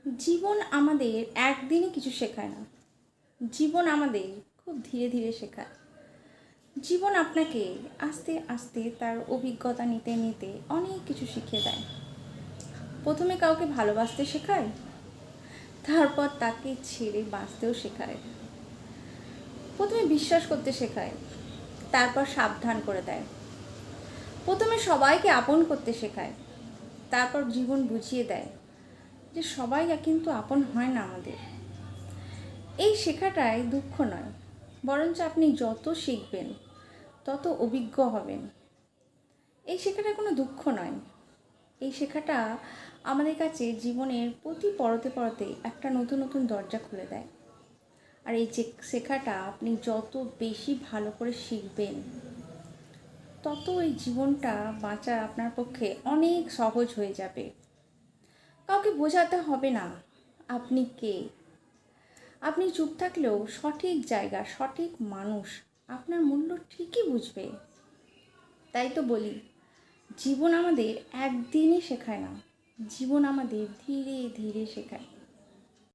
জীবন আমাদের একদিনে কিছু শেখায় না। জীবন আমাদের খুব ধীরে ধীরে শেখায়। জীবন আপনাকে আস্তে আস্তে তার অভিজ্ঞতা নিতে নিতে অনেক কিছু শিখিয়ে দেয়। প্রথমে কাউকে ভালোবাসতে শেখায়, তারপর তাকে ছেড়ে বাঁচতেও শেখায়। প্রথমে বিশ্বাস করতে শেখায়, তারপর সাবধান করে দেয়। প্রথমে সবাইকে আপন করতে শেখায়, তারপর জীবন বুঝিয়ে দেয় যে সবাই কিন্তু আপন হয় না আমাদের। এই শেখাটাই দুঃখ নয়, বরঞ্চ আপনি যত শিখবেন তত অভিজ্ঞ হবেন। এই শেখাটা কোনো দুঃখ নয়, এই শেখাটা আমাদের কাছে জীবনের প্রতি পরতে পরতে একটা নতুন নতুন দরজা খুলে দেয়। আর এই যে শেখাটা আপনি যত বেশি ভালো করে শিখবেন, তত এই জীবনটা বাঁচা আপনার পক্ষে অনেক সহজ হয়ে যাবে। কাউকে বোঝাতে হবে না আপনি কে। আপনি চুপ থাকলেও সঠিক জায়গা, সঠিক মানুষ আপনার মূল্য ঠিকই বুঝবে। তাই তো বলি, জীবন আমাদের একদিনে শেখায় না, জীবন আমাদের ধীরে ধীরে শেখায়।